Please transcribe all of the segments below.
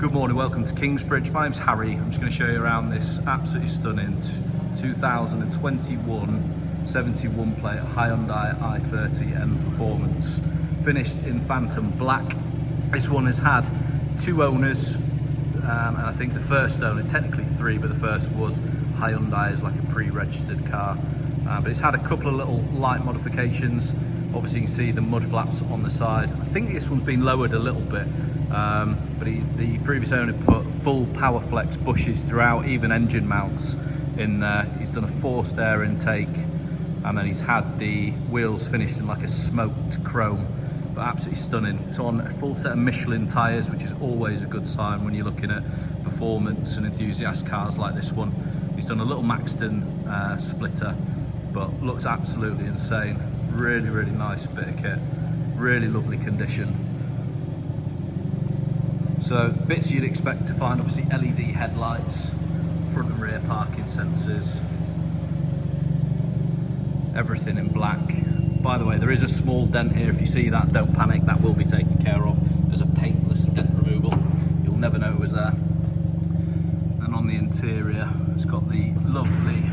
Good morning, welcome to Kingsbridge. My name's Harry. I'm just going to show you around this absolutely stunning 2021 71 plate Hyundai I30 N-Performance. Finished in Phantom Black. This one has had two owners, and I think the first owner, technically three, but the first was Hyundai as like a pre-registered car. But it's had a couple of little light modifications. Obviously you can see the mudflaps on the side. I think this one's been lowered a little bit, but the previous owner put full Powerflex bushes throughout, even engine mounts in there. He's done a forced air intake, and then he's had the wheels finished in like a smoked chrome, but absolutely stunning. It's on a full set of Michelin tyres, which is always a good sign when you're looking at performance and enthusiast cars like this one. He's done a little Maxton splitter, but looks absolutely insane. Really nice bit of kit, really lovely condition. So bits you'd expect to find, obviously LED headlights, front and rear parking sensors, everything in black. By the way, there is a small dent here. If you see that, don't panic, that will be taken care of. There's a paintless dent removal, you'll never know it was there. And on the interior, it's got the lovely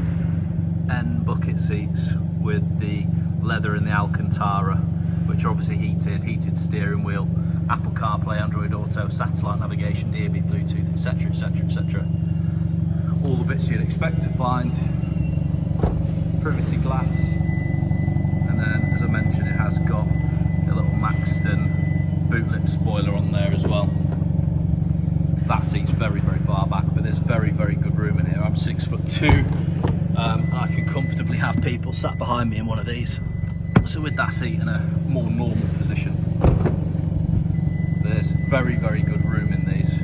N bucket seats with the leather in the Alcantara, which are obviously heated steering wheel, Apple CarPlay, Android Auto, satellite navigation, DAB, Bluetooth, etc, etc, etc. All the bits you'd expect to find. Privacy glass, and then as I mentioned, it has got a little Maxton boot lip spoiler on there as well. That seat's very far back, but there's very good room in here. I'm 6'2", and I can comfortably have people sat behind me in one of these. So with that seat in a more normal position, there's very good room in these.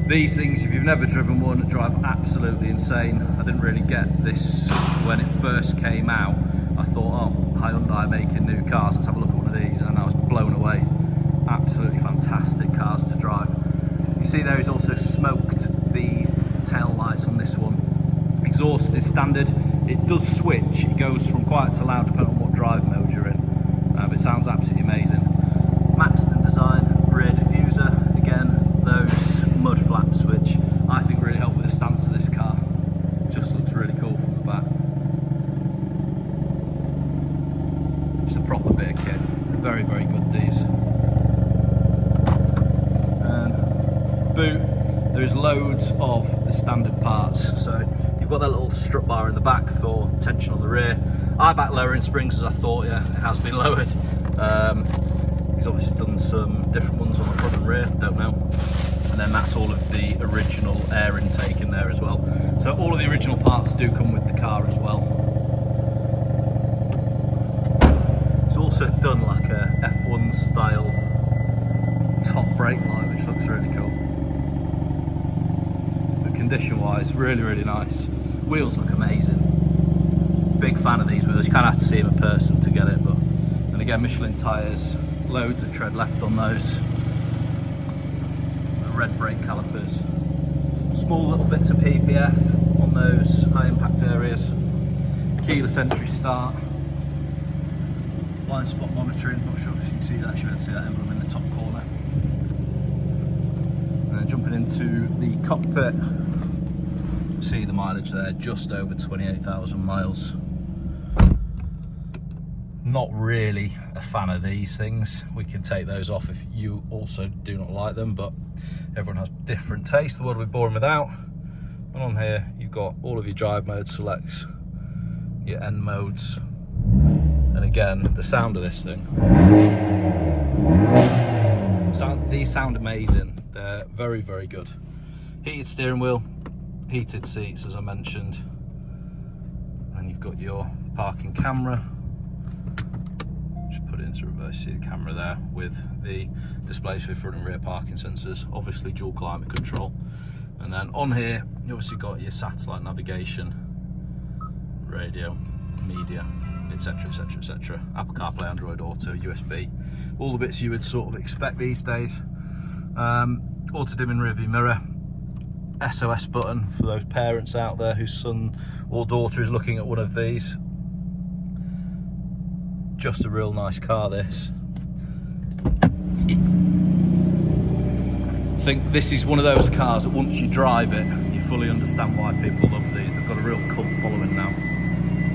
These things, if you've never driven one, drive absolutely insane. I didn't really get this when it first came out. I thought, oh, Hyundai making new cars, let's have a look at one of these, and I was blown away. Absolutely fantastic cars to drive. You see there is also smoked the tail lights on this one. Exhaust is standard. It does switch, it goes from quiet to loud depending on what drive mode you're in, but it sounds absolutely amazing. Maxton design, rear diffuser, again those mud flaps, which I think really help with the stance of this car. Just looks really cool from the back. Just a proper bit of kit, very good these. And boot, there's loads of the standard parts, so you've got that little strut bar in the back for tension on the rear. Eibach lowering springs, as I thought, yeah, it has been lowered. He's obviously done some different ones on the front and rear, don't know. And then that's all of the original air intake in there as well. So all of the original parts do come with the car as well. It's also done like a F1 style top brake light, which looks really cool. Condition wise, really nice. Wheels look amazing. Big fan of these wheels. You kind of have to see them in person to get it, but and again, Michelin tyres, loads of tread left on those. The red brake calipers. Small little bits of PPF on those high impact areas. Keyless entry start. Blind spot monitoring. Not sure if you can see that. You should be able to see that emblem in the top corner. And then jumping into the cockpit. See the mileage there, just over 28,000 miles. Not really a fan of these things. We can take those off if you also do not like them, but everyone has different tastes. The world would be boring without. And on here, you've got all of your drive mode selects, your N modes, and again, the sound of this thing. These sound amazing. They're very good. Heated steering wheel, heated seats, as I mentioned, and you've got your parking camera. Just put it into reverse, see the camera there with the displays for front and rear parking sensors, obviously dual climate control. And then on here you obviously got your satellite navigation, radio, media, etc, Apple CarPlay, Android Auto, USB, all the bits you would sort of expect these days. Auto dimming rear view mirror, SOS button for those parents out there whose son or daughter is looking at one of these. Just a real nice car, this. think this is one of those cars that once you drive it, you fully understand why people love these. They've got a real cult following now.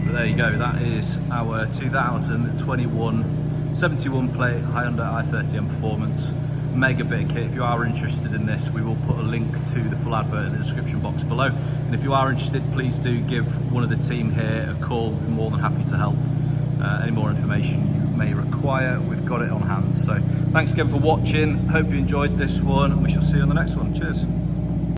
But there you go, that is our 2021 71 plate Hyundai I30 N-Performance. Mega bit of kit. If you are interested in this, we will put a link to the full advert in the description box below. And if you are interested, please do give one of the team here a call. We're more than happy to help. Any more information you may require, we've got it on hand. So thanks again for watching. Hope you enjoyed this one, and we shall see you on the next one. Cheers.